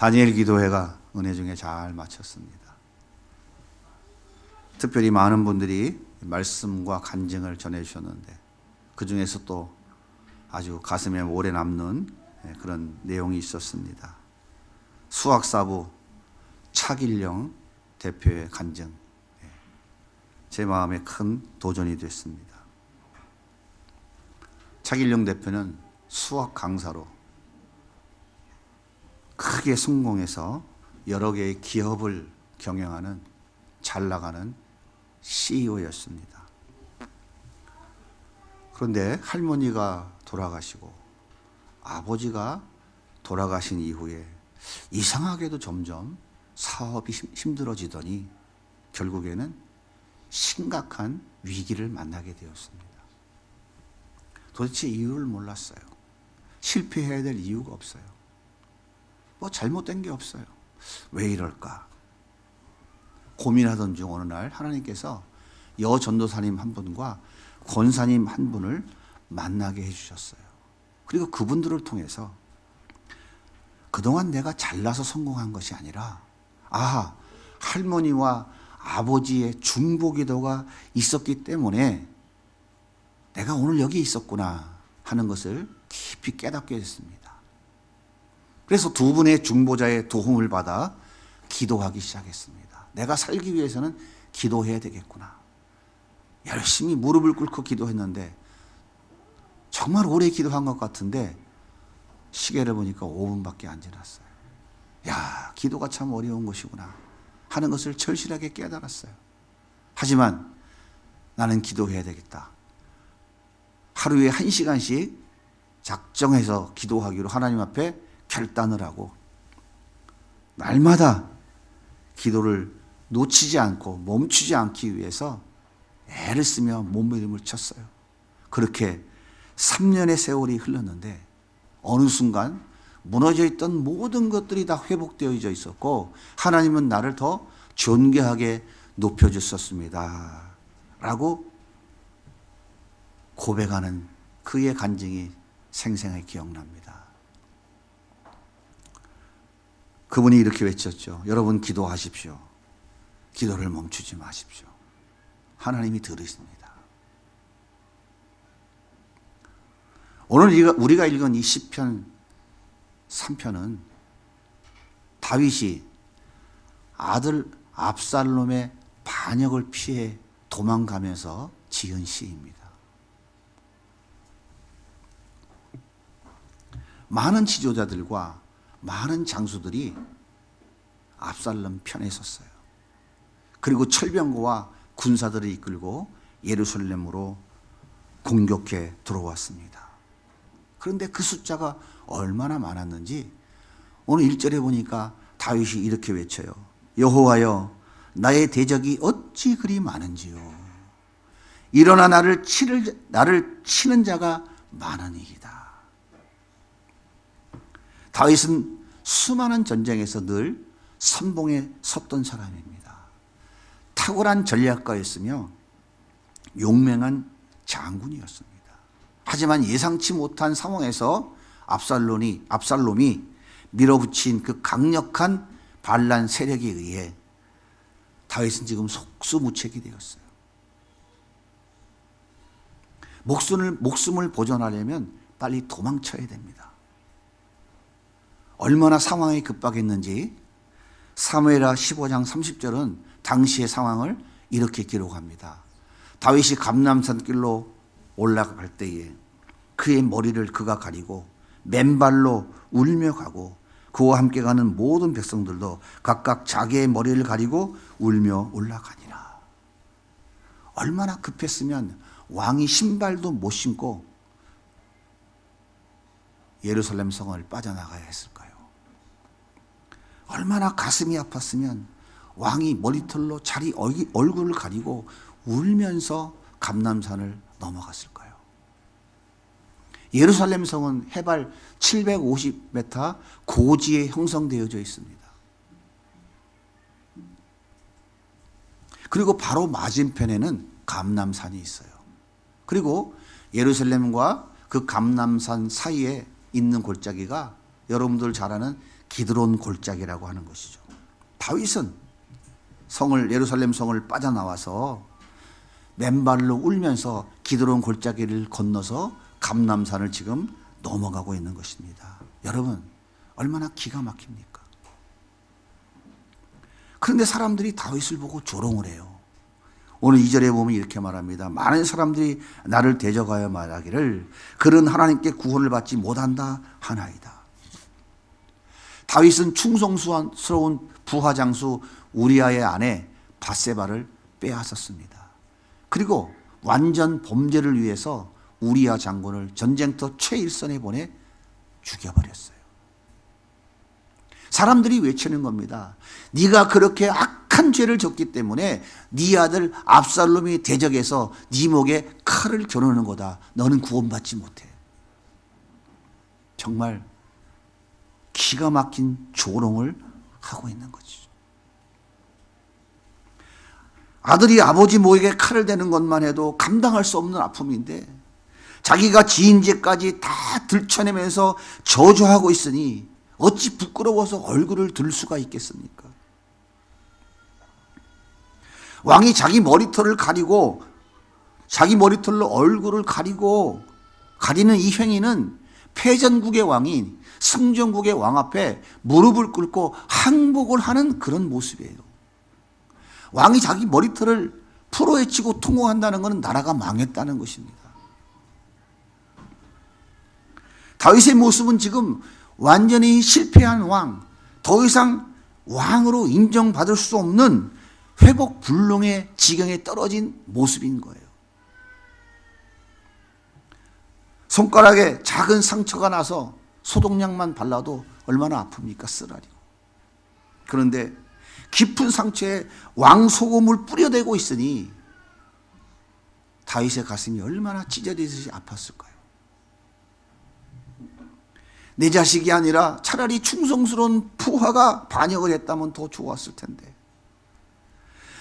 다니엘 기도회가 은혜 중에 잘 마쳤습니다. 특별히 많은 분들이 말씀과 간증을 전해주셨는데 그 중에서 또 아주 가슴에 오래 남는 그런 내용이 있었습니다. 수학사부 차길령 대표의 간증, 제 마음에 큰 도전이 됐습니다. 차길령 대표는 수학 강사로 크게 성공해서 여러 개의 기업을 경영하는 잘 나가는 CEO였습니다. 그런데 할머니가 돌아가시고 아버지가 돌아가신 이후에 이상하게도 점점 사업이 힘들어지더니 결국에는 심각한 위기를 만나게 되었습니다. 도대체 이유를 몰랐어요. 실패해야 될 이유가 없어요. 뭐 잘못된 게 없어요. 왜 이럴까? 고민하던 중 어느 날 하나님께서 여전도사님 한 분과 권사님 한 분을 만나게 해주셨어요. 그리고 그분들을 통해서 그동안 내가 잘나서 성공한 것이 아니라 할머니와 아버지의 중보기도가 있었기 때문에 내가 오늘 여기 있었구나 하는 것을 깊이 깨닫게 됐습니다. 그래서 두 분의 중보자의 도움을 받아 기도하기 시작했습니다. 내가 살기 위해서는 기도해야 되겠구나. 열심히 무릎을 꿇고 기도했는데 정말 오래 기도한 것 같은데 시계를 보니까 5분밖에 안 지났어요. 야, 기도가 참 어려운 것이구나 하는 것을 절실하게 깨달았어요. 하지만 나는 기도해야 되겠다. 하루에 1시간씩 작정해서 기도하기로 하나님 앞에 결단을 하고 날마다 기도를 놓치지 않고 멈추지 않기 위해서 애를 쓰며 몸부림을 쳤어요. 그렇게 3년의 세월이 흘렀는데 어느 순간 무너져 있던 모든 것들이 다 회복되어져 있었고 하나님은 나를 더 존귀하게 높여주셨습니다. 라고 고백하는 그의 간증이 생생하게 기억납니다. 그분이 이렇게 외쳤죠. 여러분 기도하십시오. 기도를 멈추지 마십시오. 하나님이 들으십니다. 오늘 우리가 읽은 이 시편 3편은 다윗이 아들 압살롬의 반역을 피해 도망가면서 지은 시입니다. 많은 지도자들과 많은 장수들이 압살롬 편에 섰어요. 그리고 철병거와 군사들을 이끌고 예루살렘으로 공격해 들어왔습니다. 그런데 그 숫자가 얼마나 많았는지 오늘 1절에 보니까 다윗이 이렇게 외쳐요. 여호와여, 나의 대적이 어찌 그리 많은지요. 일어나 나를 치는 자가 많으니이다. 다윗은 수많은 전쟁에서 늘 선봉에 섰던 사람입니다. 탁월한 전략가였으며 용맹한 장군이었습니다. 하지만 예상치 못한 상황에서 압살롬이 밀어붙인 그 강력한 반란 세력에 의해 다윗은 지금 속수무책이 되었어요. 목숨을 보존하려면 빨리 도망쳐야 됩니다. 얼마나 상황이 급박했는지 사무엘하 15장 30절은 당시의 상황을 이렇게 기록합니다. 다윗이 감람산길로 올라갈 때에 그의 머리를 그가 가리고 맨발로 울며 가고 그와 함께 가는 모든 백성들도 각각 자기의 머리를 가리고 울며 올라가니라. 얼마나 급했으면 왕이 신발도 못 신고 예루살렘 성을 빠져나가야 했을까요? 얼마나 가슴이 아팠으면 왕이 머리털로 자기 얼굴을 가리고 울면서 감람산을 넘어갔을까요? 예루살렘 성은 해발 750m 고지에 형성되어져 있습니다. 그리고 바로 맞은편에는 감람산이 있어요. 그리고 예루살렘과 그 감람산 사이에 있는 골짜기가 여러분들 잘 아는 기드론 골짜기라고 하는 것이죠. 다윗은 예루살렘 성을 빠져나와서 맨발로 울면서 기드론 골짜기를 건너서 감람산을 지금 넘어가고 있는 것입니다. 여러분, 얼마나 기가 막힙니까? 그런데 사람들이 다윗을 보고 조롱을 해요. 오늘 2절에 보면 이렇게 말합니다. 많은 사람들이 나를 대적하여 말하기를 그는 하나님께 구원을 받지 못한다 하나이다. 다윗은 충성스러운 부하장수 우리아의 아내 밧세바를 빼앗았습니다. 그리고 완전 범죄를 위해서 우리아 장군을 전쟁터 최일선에 보내 죽여버렸어요. 사람들이 외치는 겁니다. 네가 그렇게 악한 죄를 졌기 때문에 네 아들 압살롬이 대적해서 네 목에 칼을 겨누는 거다. 너는 구원받지 못해. 정말 기가 막힌 조롱을 하고 있는 거죠. 아들이 아버지 목에 칼을 대는 것만 해도 감당할 수 없는 아픔인데 자기가 지은 죄까지 다 들춰내면서 저주하고 있으니 어찌 부끄러워서 얼굴을 들 수가 있겠습니까? 왕이 자기 머리털을 가리고 자기 머리털로 얼굴을 가리는 이 행위는 패전국의 왕이 승전국의 왕 앞에 무릎을 꿇고 항복을 하는 그런 모습이에요. 왕이 자기 머리털을 풀어헤치고 통곡한다는 것은 나라가 망했다는 것입니다. 다윗의 모습은 지금 완전히 실패한 왕, 더 이상 왕으로 인정받을 수 없는 회복 불능의 지경에 떨어진 모습인 거예요. 손가락에 작은 상처가 나서 소독약만 발라도 얼마나 아픕니까? 쓰라리고. 그런데 깊은 상처에 왕소금을 뿌려대고 있으니 다윗의 가슴이 얼마나 찢어지듯이 아팠을까요? 내 자식이 아니라 차라리 충성스러운 부하가 반역을 했다면 더 좋았을 텐데,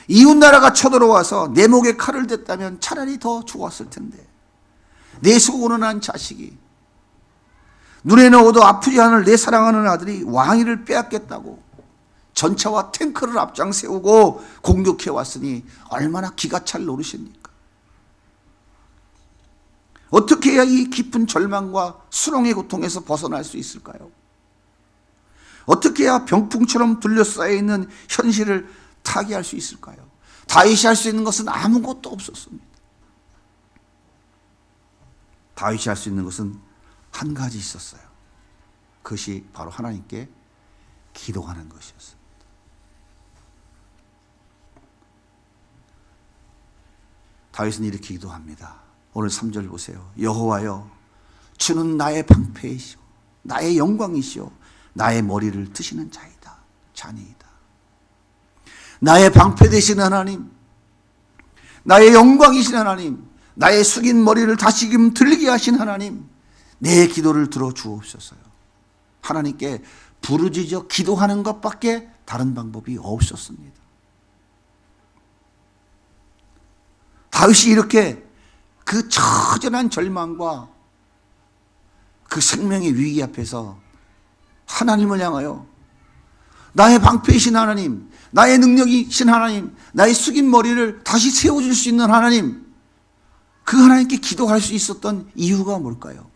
이웃나라가 쳐들어와서 내 목에 칼을 댔다면 차라리 더 좋았을 텐데, 내 속으로 난 자식이, 눈에 넣어도 아프지 않을 내 사랑하는 아들이 왕위를 빼앗겠다고 전차와 탱크를 앞장 세우고 공격해 왔으니 얼마나 기가 찰 노릇입니까? 어떻게 해야 이 깊은 절망과 수렁의 고통에서 벗어날 수 있을까요? 어떻게 해야 병풍처럼 둘러싸여 있는 현실을 타개할 수 있을까요? 다윗이 할 수 있는 것은 아무것도 없었습니다. 다윗이 할 수 있는 것은 한 가지 있었어요. 그것이 바로 하나님께 기도하는 것이었습니다. 다윗은 이렇게 기도합니다. 오늘 3절 보세요. 여호와여, 주는 나의 방패이시오, 나의 영광이시오, 나의 머리를 드시는 자이다, 자니이다. 나의 방패 되신 하나님, 나의 영광이신 하나님, 나의 숙인 머리를 다시금 들게 하신 하나님, 내 기도를 들어주옵소서요. 하나님께 부르짖어 기도하는 것밖에 다른 방법이 없었습니다. 다윗이 이렇게 그 처절한 절망과 그 생명의 위기 앞에서 하나님을 향하여 나의 방패이신 하나님, 나의 능력이신 하나님, 나의 숙인 머리를 다시 세워줄 수 있는 하나님, 그 하나님께 기도할 수 있었던 이유가 뭘까요?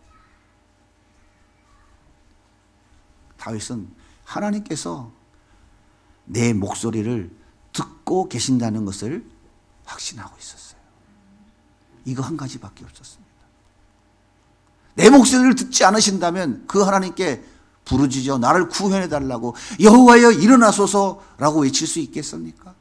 다윗은 하나님께서 내 목소리를 듣고 계신다는 것을 확신하고 있었어요. 이거 한 가지밖에 없었습니다. 내 목소리를 듣지 않으신다면 그 하나님께 부르짖어 나를 구원해 달라고 여호와여 일어나소서라고 외칠 수 있겠습니까?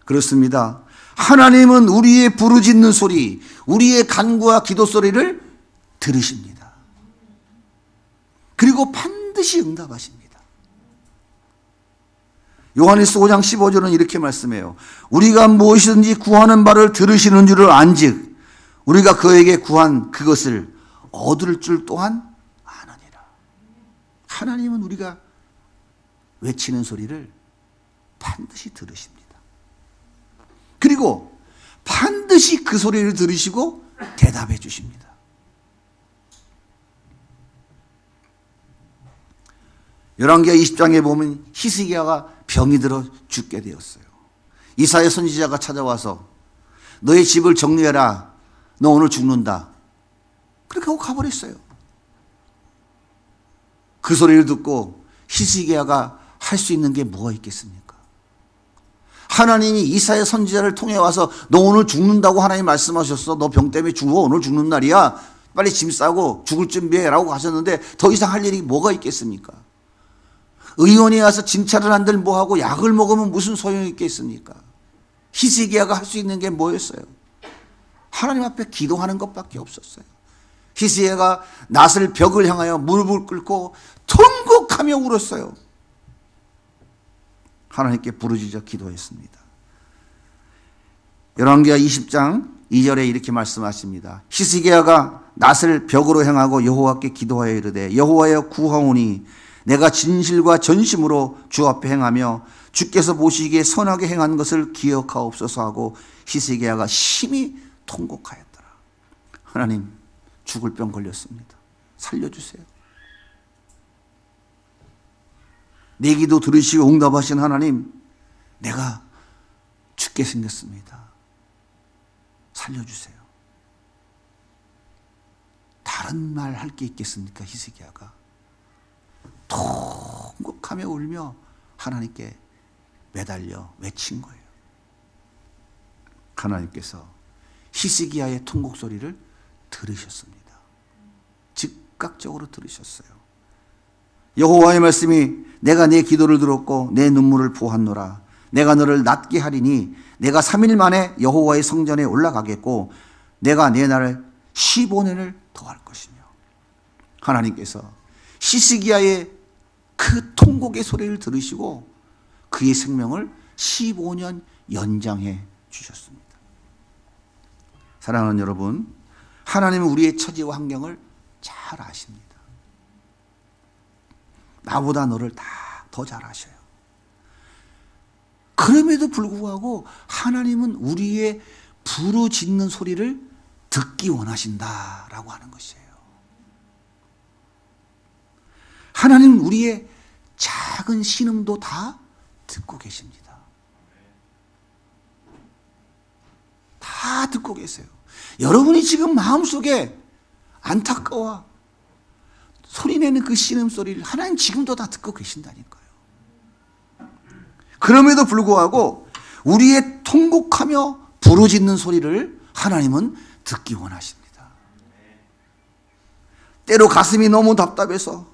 그렇습니다. 하나님은 우리의 부르짖는 소리, 우리의 간구와 기도 소리를 들으십니다. 그리고 반드시 응답하십니다. 요한일서 5장 15절은 이렇게 말씀해요. 우리가 무엇이든지 구하는 바를 들으시는 줄을 안즉 우리가 그에게 구한 그것을 얻을 줄 또한 아느니라. 하나님은 우리가 외치는 소리를 반드시 들으십니다. 그리고 반드시 그 소리를 들으시고 대답해 주십니다. 열왕기하 20장에 보면 히스기야가 병이 들어 죽게 되었어요. 이사야 선지자가 찾아와서 너의 집을 정리해라. 너 오늘 죽는다. 그렇게 하고 가버렸어요. 그 소리를 듣고 히스기야가 할 수 있는 게 뭐가 있겠습니까? 하나님이 이사야 선지자를 통해 와서 너 오늘 죽는다고 하나님 말씀하셨어. 너 병 때문에 죽어. 오늘 죽는 날이야. 빨리 짐 싸고 죽을 준비해라고 하셨는데 더 이상 할 일이 뭐가 있겠습니까? 의원이 와서 진찰을 한들 뭐하고 약을 먹으면 무슨 소용이 있겠습니까? 히스기야가 할 수 있는 게 뭐였어요? 하나님 앞에 기도하는 것밖에 없었어요. 히스기야가 낫을 벽을 향하여 무릎을 꿇고 통곡하며 울었어요. 하나님께 부르짖어 기도했습니다. 열왕기하 20장 2절에 이렇게 말씀하십니다. 히스기야가 낫을 벽으로 향하고 여호와께 기도하여 이르되 여호와여 구하오니 내가 진실과 전심으로 주 앞에 행하며 주께서 보시기에 선하게 행한 것을 기억하옵소서 하고 히스기야가 심히 통곡하였더라. 하나님, 죽을 병 걸렸습니다. 살려주세요. 내 기도 들으시고 응답하신 하나님, 내가 죽게 생겼습니다. 살려주세요. 다른 말 할 게 있겠습니까? 히스기야가 통곡하며 울며 하나님께 매달려 외친 거예요. 하나님께서 히스기야의 통곡 소리를 들으셨습니다. 즉각적으로 들으셨어요. 여호와의 말씀이 내가 내 기도를 들었고 내 눈물을 보았노라. 내가 너를 낫게 하리니 내가 3일 만에 여호와의 성전에 올라가겠고 내가 내 날을 15년을 더할 것이며. 하나님께서 히스기야의 그 통곡의 소리를 들으시고 그의 생명을 15년 연장해 주셨습니다. 사랑하는 여러분, 하나님은 우리의 처지와 환경을 잘 아십니다. 나보다 너를 다 더 잘 아셔요. 그럼에도 불구하고 하나님은 우리의 부르짖는 소리를 듣기 원하신다라고 하는 것이에요. 하나님은 우리의 작은 신음도 다 듣고 계십니다. 다 듣고 계세요. 여러분이 지금 마음속에 안타까워 소리내는 그 신음소리를 하나님 지금도 다 듣고 계신다니까요. 그럼에도 불구하고 우리의 통곡하며 부르짖는 소리를 하나님은 듣기 원하십니다. 때로 가슴이 너무 답답해서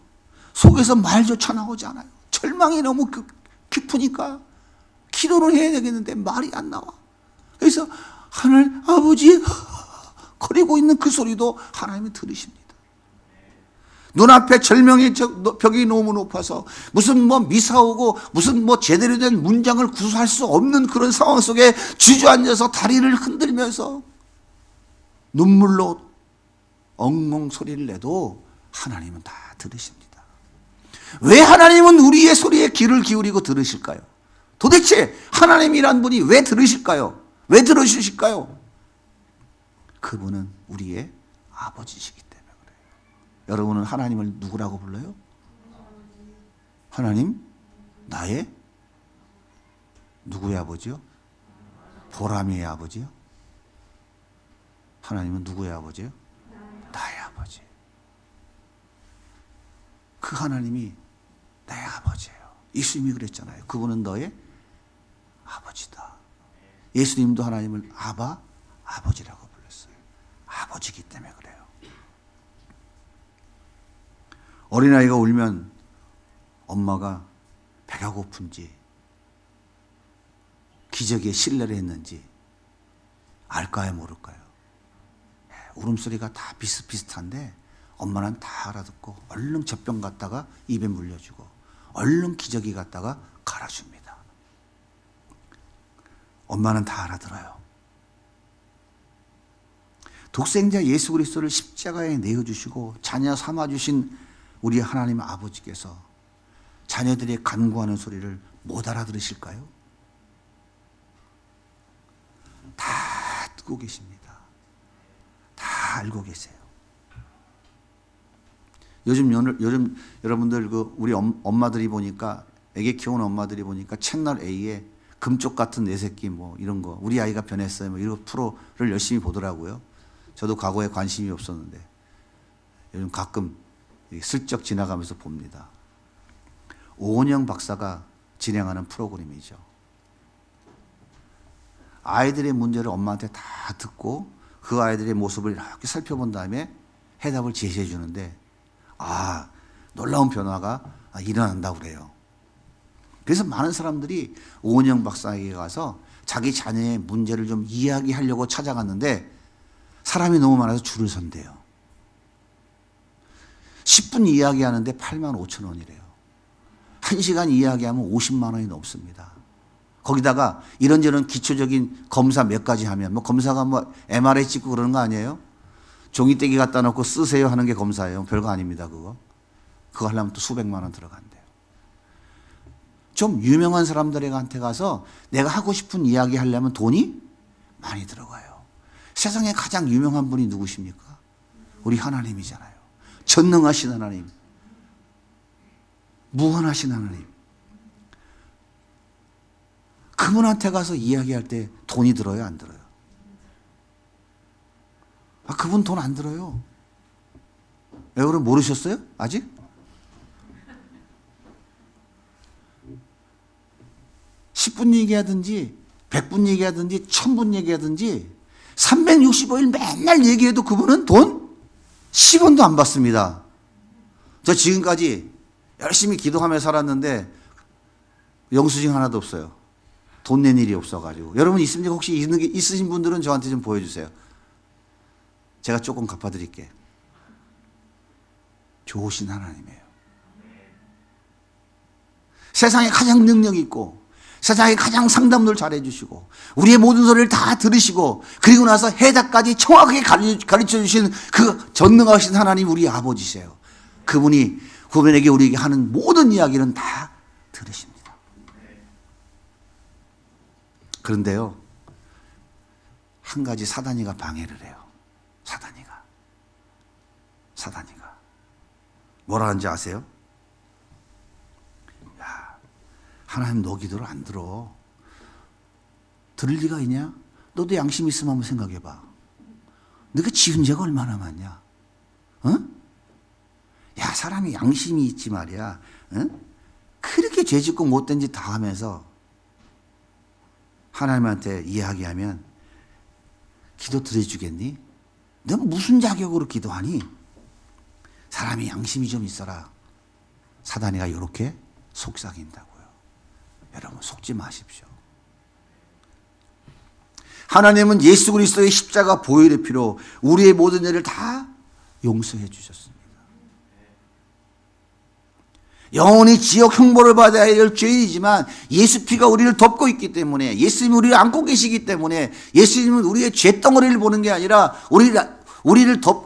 속에서 말조차 나오지 않아요. 절망이 너무 깊으니까 기도를 해야 되겠는데 말이 안 나와. 그래서 하나님 아버지 거리고 있는 그 소리도 하나님이 들으십니다. 눈앞에 절명의 벽이 너무 높아서 무슨 미사 오고 무슨 제대로 된 문장을 구사할 수 없는 그런 상황 속에 주저앉아서 다리를 흔들면서 눈물로 엉엉 소리를 내도 하나님은 다 들으십니다. 왜 하나님은 우리의 소리에 귀를 기울이고 들으실까요? 도대체 하나님이란 분이 왜 들으실까요? 왜 들으실까요? 그분은 우리의 아버지시기 때문에 그래요. 여러분은 하나님을 누구라고 불러요? 하나님? 나의? 누구의 아버지요? 보람이의 아버지요? 하나님은 누구의 아버지요? 나의 아버지. 그 하나님이 나의 아버지예요. 예수님이 그랬잖아요. 그분은 너의 아버지다. 예수님도 하나님을 아버지라고 불렀어요. 아버지기 때문에 그래요. 어린아이가 울면 엄마가 배가 고픈지 기저귀에 실내를 했는지 알까요, 모를까요? 울음소리가 다 비슷비슷한데 엄마는 다 알아듣고 얼른 젖병 갖다가 입에 물려주고 얼른 기저귀 갖다가 갈아줍니다. 엄마는 다 알아들어요. 독생자 예수 그리스도를 십자가에 내어주시고 자녀 삼아주신 우리 하나님 아버지께서 자녀들의 간구하는 소리를 못 알아들으실까요? 다 듣고 계십니다. 다 알고 계세요. 요즘 여러분들 우리 엄마들이 보니까 애기 키우는 엄마들이 보니까 채널 A에 금쪽 같은 내 새끼 뭐 이런 거 우리 아이가 변했어요 뭐 이런 프로를 열심히 보더라고요. 저도 과거에 관심이 없었는데 요즘 가끔 슬쩍 지나가면서 봅니다. 오은영 박사가 진행하는 프로그램이죠. 아이들의 문제를 엄마한테 다 듣고 그 아이들의 모습을 이렇게 살펴본 다음에 해답을 제시해 주는데 놀라운 변화가 일어난다고 그래요. 그래서 많은 사람들이 오은영 박사에게 가서 자기 자녀의 문제를 좀 이야기하려고 찾아갔는데 사람이 너무 많아서 줄을 선대요. 10분 이야기하는데 85,000원이래요. 1시간 이야기하면 50만 원이 넘습니다. 거기다가 이런저런 기초적인 검사 몇 가지 하면 검사가 MRI 찍고 그러는 거 아니에요? 종이떼기 갖다 놓고 쓰세요 하는 게 검사예요. 별거 아닙니다. 그거 하려면 또 수백만 원 들어간대요. 좀 유명한 사람들한테 가서 내가 하고 싶은 이야기 하려면 돈이 많이 들어가요. 세상에 가장 유명한 분이 누구십니까? 우리 하나님이잖아요. 전능하신 하나님, 무한하신 하나님. 그분한테 가서 이야기할 때 돈이 들어요, 안 들어요? 그분 돈 안 들어요. 왜 그럼 모르셨어요? 아직? (10분) 얘기하든지 100분 얘기하든지 1000분 얘기하든지 365일 맨날 얘기해도 그분은 돈 10원도 안 받습니다. 저 지금까지 열심히 기도하며 살았는데 영수증 하나도 없어요. 돈 낸 일이 없어가지고. 여러분 있습니까? 혹시 있으신 분들은 저한테 좀 보여주세요. 제가 조금 갚아드릴게. 좋으신 하나님이에요. 세상에 가장 능력 있고 세상에 가장 상담을 잘해주시고 우리의 모든 소리를 다 들으시고 그리고 나서 해답까지 정확하게 가르쳐주신 그 전능하신 하나님 우리 아버지세요. 그분에게 우리에게 하는 모든 이야기는 다 들으십니다. 그런데요, 한 가지 사단이가 방해를 해요. 사단이가 뭐라 하는지 아세요? 하나님 너 기도를 안 들어. 들을 리가 있냐? 너도 양심 있으면 한번 생각해봐. 너가 지은 죄가 얼마나 많냐? 사람이 양심이 있지 말이야. 그렇게 죄짓고 못된 짓 다 하면서 하나님한테 이야기하면 기도 들어주겠니? 너 무슨 자격으로 기도하니? 사람이 양심이 좀 있어라. 사단이가 이렇게 속삭인다고요. 여러분 속지 마십시오. 하나님은 예수 그리스도의 십자가 보혈의 피로 우리의 모든 죄를 다 용서해 주셨습니다. 영원히 지옥 형벌을 받아야 할 죄이지만 예수 피가 우리를 덮고 있기 때문에, 예수님이 우리를 안고 계시기 때문에, 예수님은 우리의 죄덩어리를 보는 게 아니라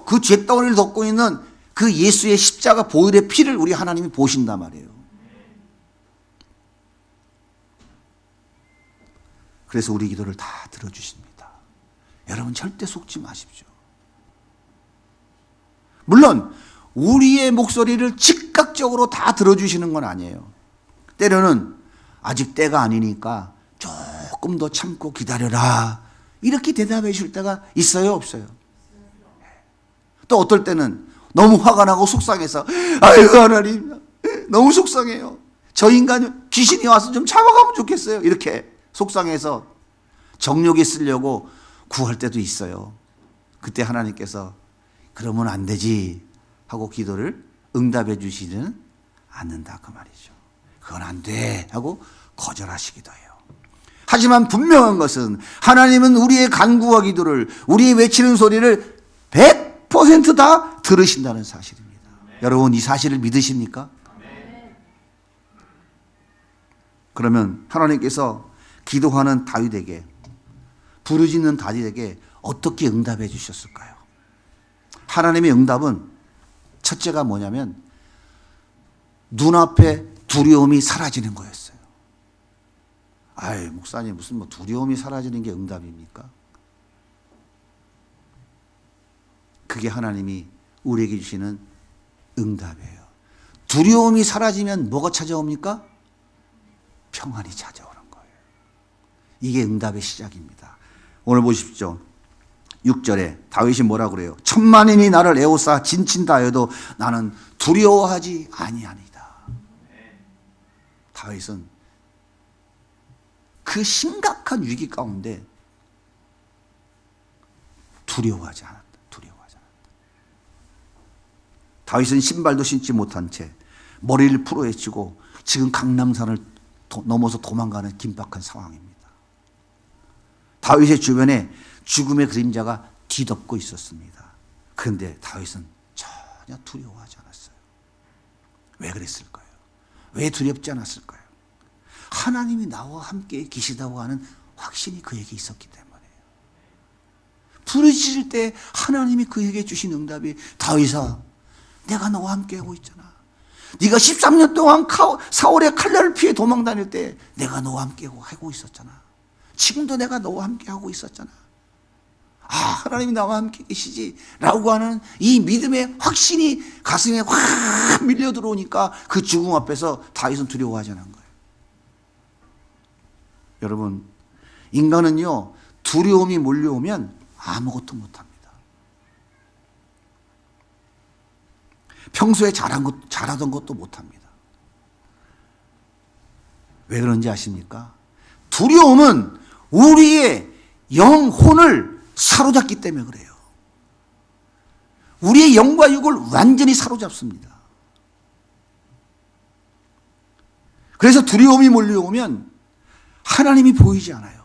그 죄덩어리를 덮고 있는 그 예수의 십자가 보혈의 피를 우리 하나님이 보신단 말이에요. 그래서 우리 기도를 다 들어주십니다. 여러분 절대 속지 마십시오. 물론 우리의 목소리를 즉각적으로 다 들어주시는 건 아니에요. 때로는 아직 때가 아니니까 조금 더 참고 기다려라 이렇게 대답해 줄 때가 있어요, 없어요? 또 어떨 때는 너무 화가 나고 속상해서 아이고 하나님 너무 속상해요. 저 인간 귀신이 와서 좀 잡아가면 좋겠어요. 이렇게 속상해서 정욕에 쓰려고 구할 때도 있어요. 그때 하나님께서 그러면 안 되지 하고 기도를 응답해 주시지는 않는다 그 말이죠. 그건 안 돼 하고 거절하시기도 해요. 하지만 분명한 것은 하나님은 우리의 간구와 기도를, 우리의 외치는 소리를 100% 다 들으신다는 사실입니다. 여러분 이 사실을 믿으십니까? 그러면 하나님께서 기도하는 다윗에게, 부르짖는 다윗에게 어떻게 응답해 주셨을까요? 하나님의 응답은 첫째가 뭐냐면 눈앞에 두려움이 사라지는 거였어요. 아이 목사님 무슨 두려움이 사라지는 게 응답입니까? 그게 하나님이 우리에게 주시는 응답이에요. 두려움이 사라지면 뭐가 찾아옵니까? 평안이 찾아오는 거예요. 이게 응답의 시작입니다. 오늘 보십시오. 6절에 다윗이 뭐라 그래요? 천만인이 나를 에워싸 진친다 해도 나는 두려워하지 아니하니이다. 다윗은 그 심각한 위기 가운데 두려워하지 않았다. 다윗은 신발도 신지 못한 채 머리를 풀어헤치고 지금 강남산을 넘어서 도망가는 긴박한 상황입니다. 다윗의 주변에 죽음의 그림자가 뒤덮고 있었습니다. 그런데 다윗은 전혀 두려워하지 않았어요. 왜 그랬을까요? 왜 두렵지 않았을까요? 하나님이 나와 함께 계시다고 하는 확신이 그에게 있었기 때문이에요. 부르짖을 때 하나님이 그에게 주신 응답이 다윗아, 내가 너와 함께 하고 있잖아. 네가 13년 동안 사울의 칼날을 피해 도망 다닐 때 내가 너와 함께 하고 있었잖아. 지금도 내가 너와 함께 하고 있었잖아. 아, 하나님이 나와 함께 계시지 라고 하는 이 믿음의 확신이 가슴에 확 밀려 들어오니까 그 죽음 앞에서 다윗은 두려워하지 않은 거예요. 여러분, 인간은요, 두려움이 몰려오면 아무것도 못합니다. 평소에 잘하던 것도 못합니다. 왜 그런지 아십니까? 두려움은 우리의 영혼을 사로잡기 때문에 그래요. 우리의 영과 육을 완전히 사로잡습니다. 그래서 두려움이 몰려오면 하나님이 보이지 않아요.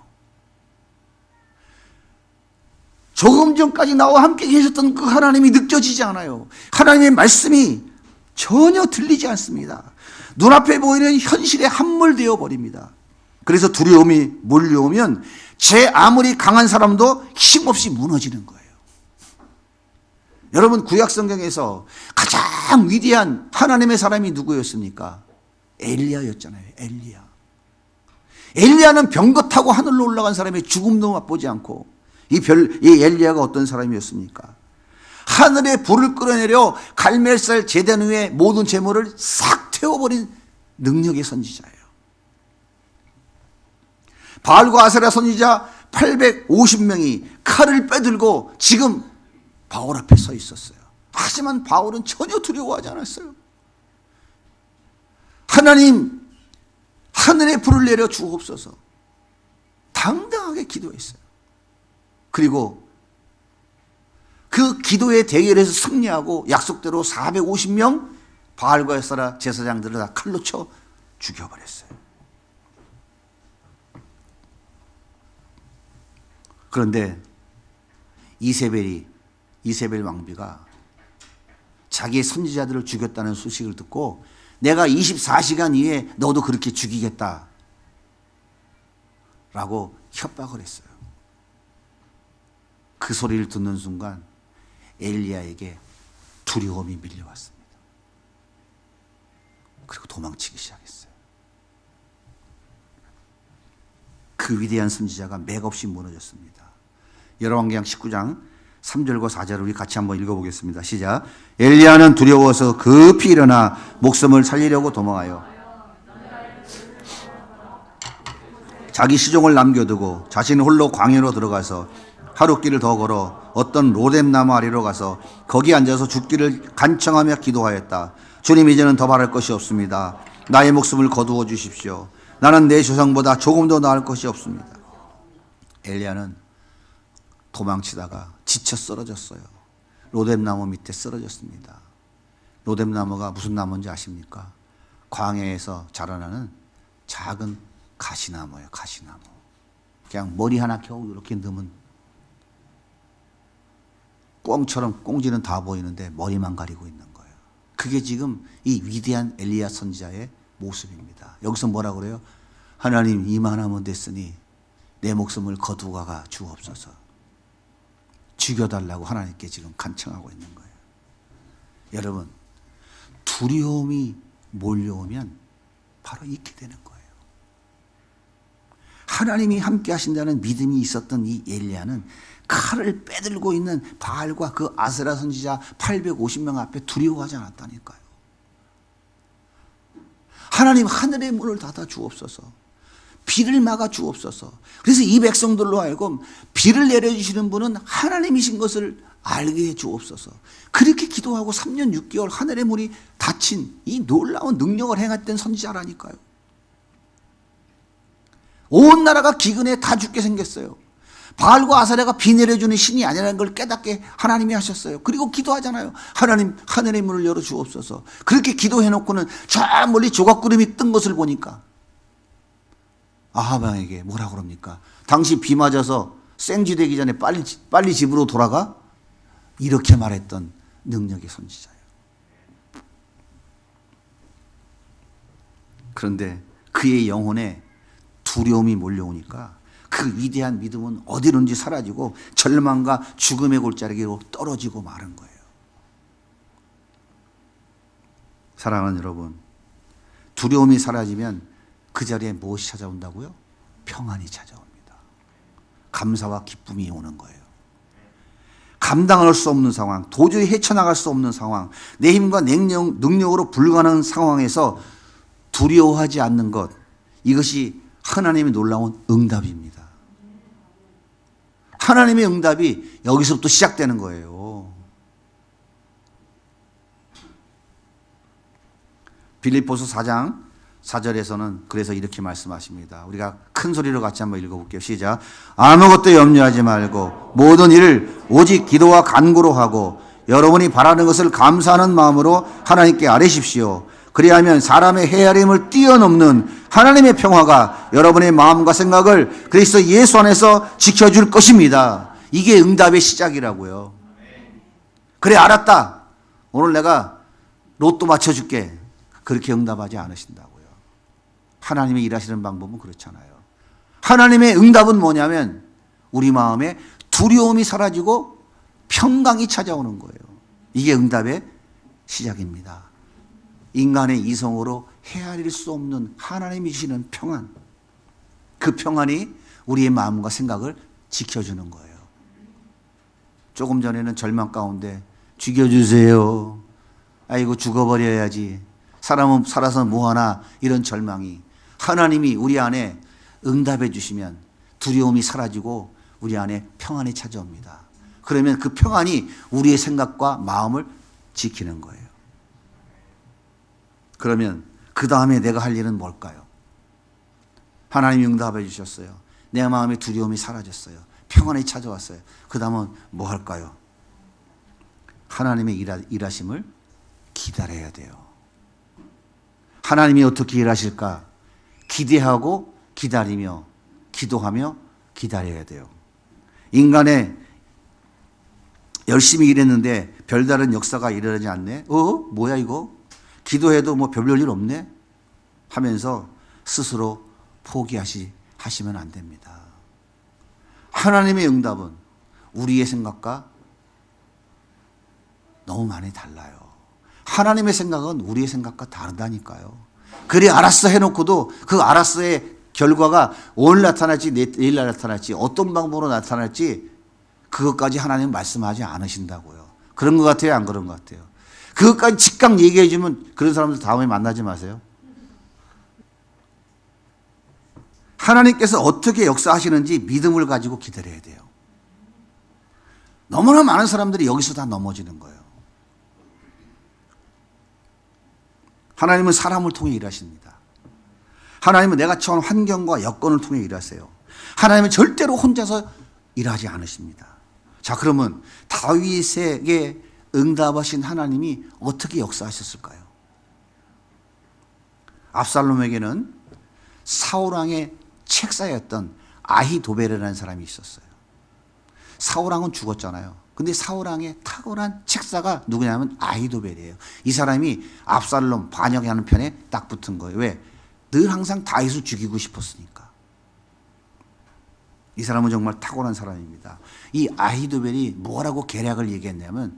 조금 전까지 나와 함께 계셨던 그 하나님이 느껴지지 않아요. 하나님의 말씀이 전혀 들리지 않습니다. 눈앞에 보이는 현실에 함몰되어 버립니다. 그래서 두려움이 몰려오면 제 아무리 강한 사람도 힘없이 무너지는 거예요. 여러분, 구약 성경에서 가장 위대한 하나님의 사람이 누구였습니까? 엘리야였잖아요. 엘리야는 병거 타고 하늘로 올라간 사람의 죽음도 맛보지 않고 이 엘리야가 어떤 사람이었습니까? 하늘에 불을 끌어내려 갈멜살 제단 위에 모든 재물을 싹 태워버린 능력의 선지자예요. 바알과 아세라 선지자 850명이 칼을 빼들고 지금 바울 앞에 서 있었어요. 하지만 바울은 전혀 두려워하지 않았어요. 하나님, 하늘에 불을 내려 주옵소서 당당하게 기도했어요. 그리고 그 기도의 대결에서 승리하고 약속대로 450명 바알과 아세라 제사장들을 다 칼로 쳐 죽여버렸어요. 그런데 이세벨 왕비가 자기의 선지자들을 죽였다는 소식을 듣고 내가 24시간 이후에 너도 그렇게 죽이겠다 라고 협박을 했어요. 그 소리를 듣는 순간 엘리야에게 두려움이 밀려왔습니다. 그리고 도망치기 시작했어요. 그 위대한 선지자가 맥없이 무너졌습니다. 열왕기상 19장 3절과 4절을 우리 같이 한번 읽어보겠습니다. 시작. 엘리야는 두려워서 급히 일어나 목숨을 살리려고 도망하여 자기 시종을 남겨두고 자신은 홀로 광야로 들어가서 하룻길을 더 걸어 어떤 로뎀나무 아래로 가서 거기 앉아서 죽기를 간청하며 기도하였다. 주님, 이제는 더 바랄 것이 없습니다. 나의 목숨을 거두어 주십시오. 나는 내 조상보다 조금 더 나을 것이 없습니다. 엘리야는 도망치다가 지쳐 쓰러졌어요. 로뎀나무 밑에 쓰러졌습니다. 로뎀나무가 무슨 나무인지 아십니까? 광야에서 자라나는 작은 가시나무예요. 가시나무. 그냥 머리 하나 겨우 이렇게 넣으면 꽁처럼 꽁지는 다 보이는데 머리만 가리고 있는 거예요. 그게 지금 이 위대한 엘리야 선지자의 모습입니다. 여기서 뭐라 그래요? 하나님, 이만하면 됐으니 내 목숨을 거두어가 주옵소서. 죽여달라고 하나님께 지금 간청하고 있는 거예요. 여러분, 두려움이 몰려오면 바로 잊게 되는 거예요. 하나님이 함께 하신다는 믿음이 있었던 이 엘리야는 칼을 빼들고 있는 바알과 그 아세라 선지자 850명 앞에 두려워하지 않았다니까요. 하나님, 하늘의 문을 닫아 주옵소서. 비를 막아 주옵소서. 그래서 이 백성들로 하여금 비를 내려주시는 분은 하나님이신 것을 알게 해 주옵소서. 그렇게 기도하고 3년 6개월 하늘의 문이 닫힌 이 놀라운 능력을 행했던 선지자라니까요. 온 나라가 기근에 다 죽게 생겼어요. 바알과 아사랴가 비 내려주는 신이 아니라는 걸 깨닫게 하나님이 하셨어요. 그리고 기도하잖아요. 하나님, 하늘의 문을 열어 주옵소서. 그렇게 기도해놓고는 저 멀리 조각구름이 뜬 것을 보니까 아합 왕에게 뭐라 그럽니까? 당신 비 맞아서 생쥐 되기 전에 빨리 집으로 돌아가? 이렇게 말했던 능력의 선지자예요. 그런데 그의 영혼에 두려움이 몰려오니까 그 위대한 믿음은 어디론지 사라지고 절망과 죽음의 골짜기로 떨어지고 마는 거예요. 사랑하는 여러분, 두려움이 사라지면 그 자리에 무엇이 찾아온다고요? 평안이 찾아옵니다. 감사와 기쁨이 오는 거예요. 감당할 수 없는 상황, 도저히 헤쳐나갈 수 없는 상황, 내 힘과 능력으로 불가능한 상황에서 두려워하지 않는 것, 이것이 하나님의 놀라운 응답입니다. 하나님의 응답이 여기서부터 시작되는 거예요. 빌립보서 4장 4절에서는 그래서 이렇게 말씀하십니다. 우리가 큰 소리로 같이 한번 읽어볼게요. 시작. 아무것도 염려하지 말고 모든 일을 오직 기도와 간구로 하고 여러분이 바라는 것을 감사하는 마음으로 하나님께 아뢰십시오. 그리하면 사람의 헤아림을 뛰어넘는 하나님의 평화가 여러분의 마음과 생각을 그리스도 예수 안에서 지켜줄 것입니다. 이게 응답의 시작이라고요. 그래, 알았다. 오늘 내가 로또 맞춰줄게. 그렇게 응답하지 않으신다고요. 하나님의 일하시는 방법은 그렇잖아요. 하나님의 응답은 뭐냐면 우리 마음에 두려움이 사라지고 평강이 찾아오는 거예요. 이게 응답의 시작입니다. 인간의 이성으로 헤아릴 수 없는 하나님이 주시는 평안, 그 평안이 우리의 마음과 생각을 지켜주는 거예요. 조금 전에는 절망 가운데 죽여주세요. 아이고 죽어버려야지. 사람은 살아서 뭐하나, 이런 절망이 하나님이 우리 안에 응답해 주시면 두려움이 사라지고 우리 안에 평안이 찾아옵니다. 그러면 그 평안이 우리의 생각과 마음을 지키는 거예요. 그러면 그 다음에 내가 할 일은 뭘까요? 하나님이 응답해 주셨어요. 내 마음의 두려움이 사라졌어요. 평안이 찾아왔어요. 그 다음은 뭐 할까요? 하나님의 일하심을 기다려야 돼요. 하나님이 어떻게 일하실까? 기대하고 기다리며 기도하며 기다려야 돼요. 인간의 열심히 일했는데 별다른 역사가 일어나지 않네? 뭐야 이거? 기도해도 뭐 별별 일 없네? 하면서 스스로 포기하시면 안 됩니다. 하나님의 응답은 우리의 생각과 너무 많이 달라요. 하나님의 생각은 우리의 생각과 다르다니까요. 그래 알았어 해놓고도 그 알았어의 결과가 오늘 나타날지 내일 나타날지 어떤 방법으로 나타날지 그것까지 하나님은 말씀하지 않으신다고요. 그런 것 같아요? 안 그런 것 같아요? 그것까지 즉각 얘기해 주면 그런 사람들 다음에 만나지 마세요. 하나님께서 어떻게 역사하시는지 믿음을 가지고 기다려야 돼요. 너무나 많은 사람들이 여기서 다 넘어지는 거예요. 하나님은 사람을 통해 일하십니다. 하나님은 내가 처한 환경과 여건을 통해 일하세요. 하나님은 절대로 혼자서 일하지 않으십니다. 자, 그러면 다윗에게 응답하신 하나님이 어떻게 역사하셨을까요? 압살롬에게는 사울왕의 책사였던 아히도벨이라는 사람이 있었어요. 사울왕은 죽었잖아요. 근데 사울왕의 탁월한 책사가 누구냐면 아히도벨이에요. 이 사람이 압살롬 반역하는 편에 딱 붙은 거예요. 왜? 늘 항상 다윗을 죽이고 싶었으니까. 이 사람은 정말 탁월한 사람입니다. 이 아히도벨이 뭐라고 계략을 얘기했냐면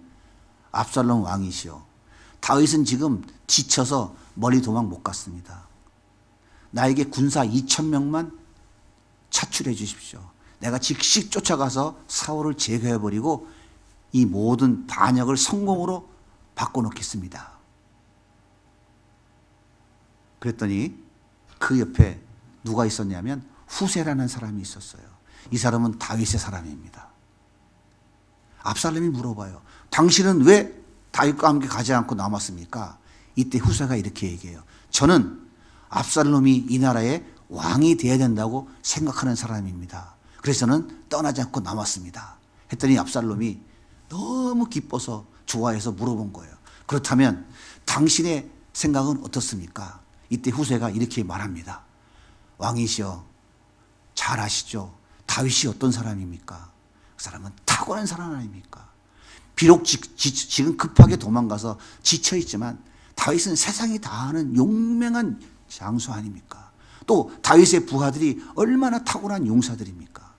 압살롬 왕이시여, 다윗은 지금 지쳐서 멀리 도망 못 갔습니다. 나에게 군사 2,000명만 호출해 주십시오. 내가 즉시 쫓아가서 사울을 제거해버리고 이 모든 반역을 성공으로 바꿔놓겠습니다. 그랬더니 그 옆에 누가 있었냐면 후세라는 사람이 있었어요. 이 사람은 다윗의 사람입니다. 압살롬이 물어봐요. 당신은 왜 다윗과 함께 가지 않고 남았습니까? 이때 후세가 이렇게 얘기해요. 저는 압살롬이 이 나라의 왕이 되어야 된다고 생각하는 사람입니다. 그래서 저는 떠나지 않고 남았습니다. 했더니 압살롬이 너무 기뻐서 좋아해서 물어본 거예요. 그렇다면 당신의 생각은 어떻습니까? 이때 후세가 이렇게 말합니다. 왕이시여, 잘 아시죠? 다윗이 어떤 사람입니까? 그 사람은 탁월한 사람 아닙니까? 비록 지금 급하게 도망가서 지쳐있지만 다윗은 세상이 다 아는 용맹한 장수 아닙니까? 또 다윗의 부하들이 얼마나 탁월한 용사들입니까?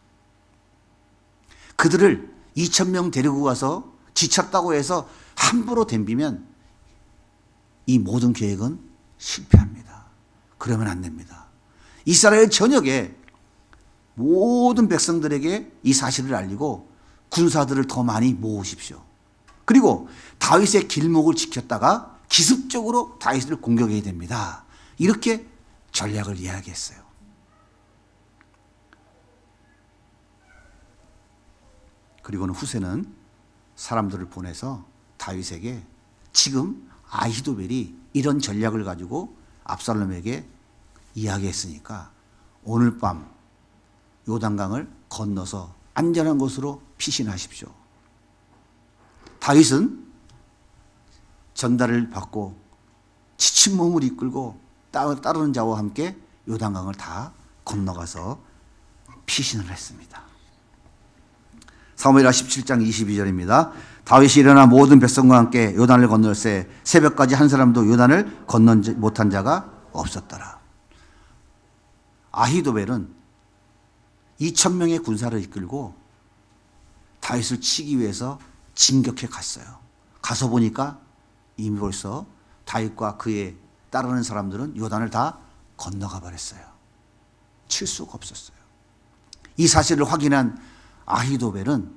그들을 2,000명 데리고 가서 지쳤다고 해서 함부로 덤비면 이 모든 계획은 실패합니다. 그러면 안 됩니다. 이스라엘 전역에 모든 백성들에게 이 사실을 알리고 군사들을 더 많이 모으십시오. 그리고 다윗의 길목을 지켰다가 기습적으로 다윗을 공격해야 됩니다. 이렇게 전략을 이야기했어요. 그리고는 후세는 사람들을 보내서 다윗에게 지금 아히도벨이 이런 전략을 가지고 압살롬에게 이야기했으니까 오늘 밤 요단강을 건너서 안전한 곳으로 피신하십시오. 다윗은 전달을 받고 지친 몸을 이끌고 따르는 자와 함께 요단강을 다 건너가서 피신을 했습니다. 사무엘하 17장 22절입니다. 다윗이 일어나 모든 백성과 함께 요단을 건널새 새벽까지 한 사람도 요단을 건너지 못한 자가 없었더라. 아히도벨은 2,000명의 군사를 이끌고 다윗을 치기 위해서 진격해 갔어요. 가서 보니까 이미 벌써 다윗과 그의 따르는 사람들은 요단을 다 건너가 버렸어요. 칠 수가 없었어요. 이 사실을 확인한 아히도벨은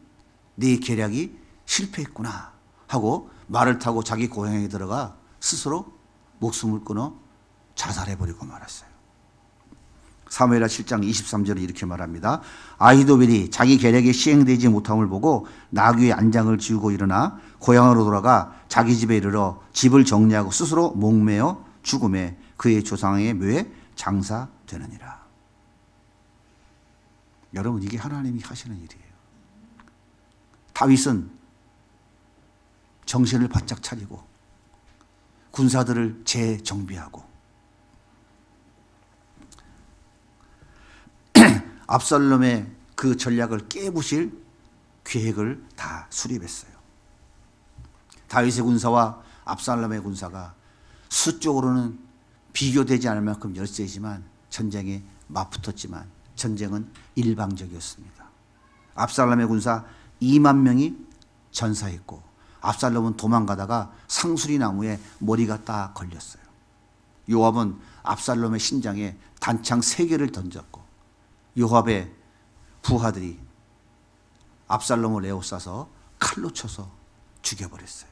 네 계략이 실패했구나 하고 말을 타고 자기 고향에 들어가 스스로 목숨을 끊어 자살해버리고 말았어요. 사무엘하 7장 23절에 이렇게 말합니다. 아히도벨이 자기 계략이 시행되지 못함을 보고 나귀의 안장을 지우고 일어나 고향으로 돌아가 자기 집에 이르러 집을 정리하고 스스로 목매어 죽음에 그의 조상의 묘에 장사되느니라. 여러분, 이게 하나님이 하시는 일이에요. 다윗은 정신을 바짝 차리고 군사들을 재정비하고 압살롬의 그 전략을 깨부실 계획을 다 수립했어요. 다윗의 군사와 압살롬의 군사가 수적으로는 비교되지 않을 만큼 열세지만 전쟁에 맞붙었지만 전쟁은 일방적이었습니다. 압살롬의 군사 2만 명이 전사했고 압살롬은 도망가다가 상수리 나무에 머리가 딱 걸렸어요. 요압은 압살롬의 심장에 단창 3개를 던졌고 요압의 부하들이 압살롬을 에워싸서 칼로 쳐서 죽여버렸어요.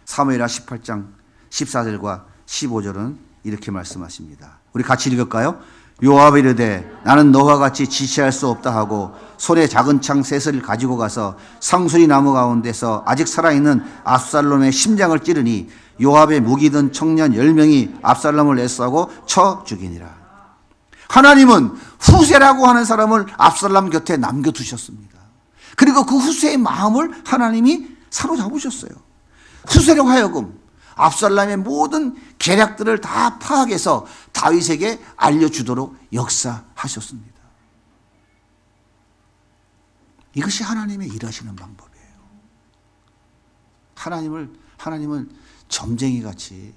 사무엘하 18장 14절과 15절은 이렇게 말씀하십니다. 우리 같이 읽을까요? 요압이 이르되 나는 너와 같이 지체할 수 없다 하고 손에 작은 창 3을 가지고 가서 상수리 나무 가운데서 아직 살아있는 압살롬의 심장을 찌르니 요압의 무기든 청년 10명이 압살롬을 애써하고 쳐 죽이니라. 하나님은 후세라고 하는 사람을 압살롬 곁에 남겨두셨습니다. 그리고 그 후세의 마음을 하나님이 사로잡으셨어요. 후세로 하여금 압살롬의 모든 계략들을 다 파악해서 다윗에게 알려주도록 역사하셨습니다. 이것이 하나님의 일하시는 방법이에요. 하나님은 점쟁이 같이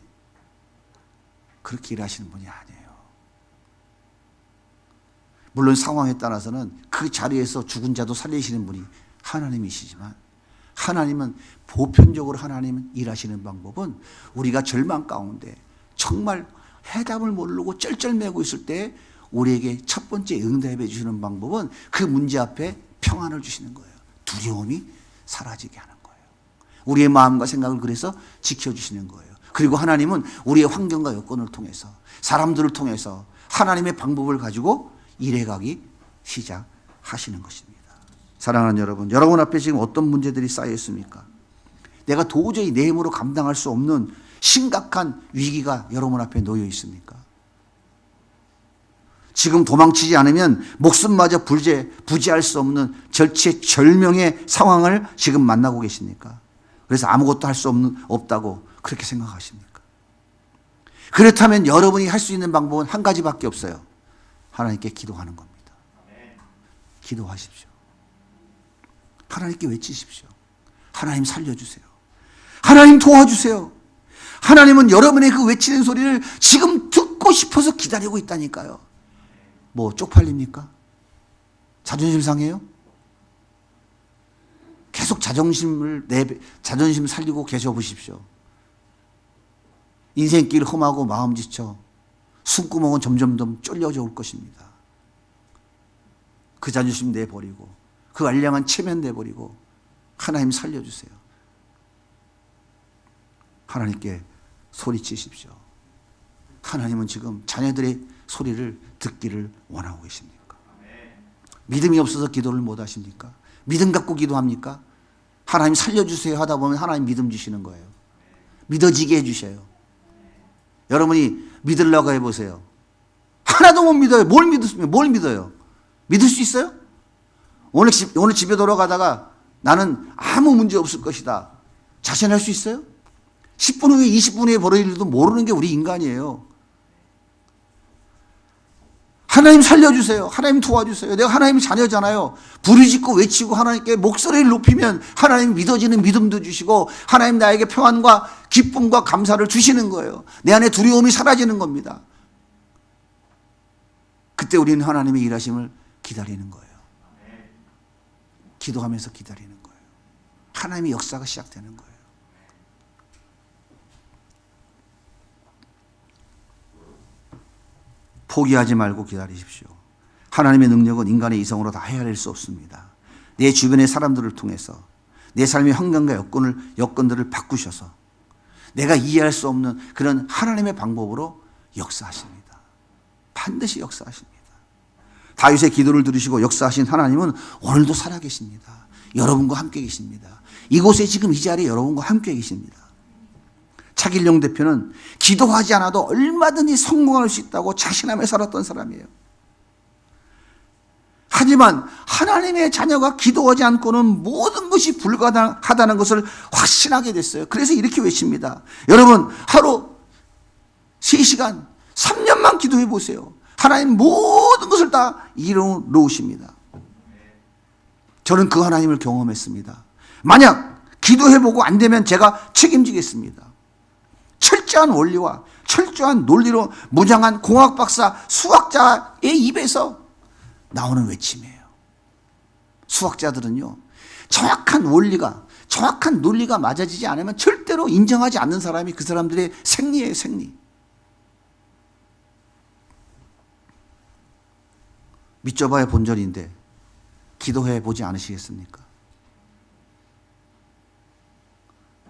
그렇게 일하시는 분이 아니에요. 물론 상황에 따라서는 그 자리에서 죽은 자도 살리시는 분이 하나님이시지만 하나님은 보편적으로 하나님은 일하시는 방법은 우리가 절망 가운데 정말 해답을 모르고 쩔쩔매고 있을 때 우리에게 첫 번째 응답해 주시는 방법은 그 문제 앞에 평안을 주시는 거예요. 두려움이 사라지게 하는 거예요. 우리의 마음과 생각을 그래서 지켜주시는 거예요. 그리고 하나님은 우리의 환경과 여건을 통해서, 사람들을 통해서 하나님의 방법을 가지고 일해가기 시작하시는 것입니다. 사랑하는 여러분 앞에 지금 어떤 문제들이 쌓여 있습니까? 내가 도저히 내 힘으로 감당할 수 없는 심각한 위기가 여러분 앞에 놓여 있습니까? 지금 도망치지 않으면 목숨마저 부지할 수 없는 절체절명의 상황을 지금 만나고 계십니까? 그래서 아무것도 할 수 없다고 그렇게 생각하십니까? 그렇다면 여러분이 할 수 있는 방법은 한 가지밖에 없어요. 하나님께 기도하는 겁니다. 기도하십시오. 하나님께 외치십시오. 하나님 살려주세요. 하나님 도와주세요. 하나님은 여러분의 그 외치는 소리를 지금 듣고 싶어서 기다리고 있다니까요. 뭐 쪽팔립니까? 자존심 상해요? 계속 자존심 살리고 계셔 보십시오. 인생길 험하고 마음 지쳐 숨구멍은 점점 더 쫄려져 올 것입니다. 그 자존심 내버리고 그 알량한 체면 내버리고 하나님 살려주세요. 하나님께 소리치십시오. 하나님은 지금 자녀들의 소리를 듣기를 원하고 계십니까? 믿음이 없어서 기도를 못 하십니까? 믿음 갖고 기도합니까? 하나님 살려주세요 하다 보면 하나님 믿음 주시는 거예요. 믿어지게 해주셔요. 여러분이 믿으려고 해보세요. 하나도 못 믿어요. 뭘 믿어요? 믿을 수 있어요? 오늘 집에 돌아가다가 나는 아무 문제 없을 것이다. 자신할 수 있어요? 10분 후에 20분 후에 벌어질 일도 모르는 게 우리 인간이에요. 하나님 살려주세요. 하나님 도와주세요. 내가 하나님의 자녀잖아요. 부르짖고 외치고 하나님께 목소리를 높이면 하나님 믿어지는 믿음도 주시고 하나님 나에게 평안과 기쁨과 감사를 주시는 거예요. 내 안에 두려움이 사라지는 겁니다. 그때 우리는 하나님의 일하심을 기다리는 거예요. 기도하면서 기다리는 거예요. 하나님의 역사가 시작되는 거예요. 포기하지 말고 기다리십시오. 하나님의 능력은 인간의 이성으로 다 헤아릴 수 없습니다. 내 주변의 사람들을 통해서 내 삶의 환경과 여건들을 바꾸셔서 내가 이해할 수 없는 그런 하나님의 방법으로 역사하십니다. 반드시 역사하십니다. 다윗의 기도를 들으시고 역사하신 하나님은 오늘도 살아계십니다. 여러분과 함께 계십니다. 이곳에 지금 이 자리에 여러분과 함께 계십니다. 차길용 대표는 기도하지 않아도 얼마든지 성공할 수 있다고 자신하며 살았던 사람이에요. 하지만 하나님의 자녀가 기도하지 않고는 모든 것이 불가능하다는 것을 확신하게 됐어요. 그래서 이렇게 외칩니다. 여러분 하루 3시간 3년만 기도해 보세요. 하나님 모든 것을 다 이루어 놓으십니다. 저는 그 하나님을 경험했습니다. 만약 기도해보고 안 되면 제가 책임지겠습니다. 철저한 원리와 철저한 논리로 무장한 공학 박사 수학자의 입에서 나오는 외침이에요. 수학자들은요, 정확한 논리가 맞아지지 않으면 절대로 인정하지 않는 사람이 그 사람들의 생리예요, 생리. 믿져봐야 본전인데 기도해 보지 않으시겠습니까?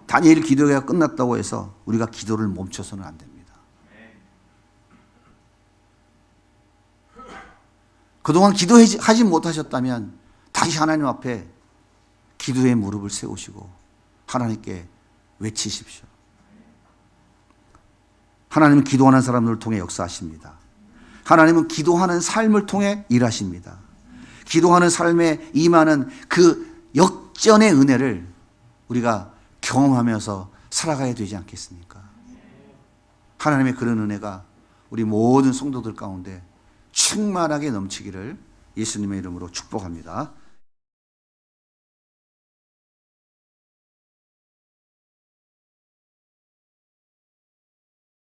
다니엘 기도가 끝났다고 해서 우리가 기도를 멈춰서는 안 됩니다. 그동안 기도하지 못하셨다면 다시 하나님 앞에 기도의 무릎을 세우시고 하나님께 외치십시오. 하나님은 기도하는 사람들을 통해 역사하십니다. 하나님은 기도하는 삶을 통해 일하십니다. 기도하는 삶에 임하는 그 역전의 은혜를 우리가 경험하면서 살아가야 되지 않겠습니까? 하나님의 그런 은혜가 우리 모든 성도들 가운데 충만하게 넘치기를 예수님의 이름으로 축복합니다.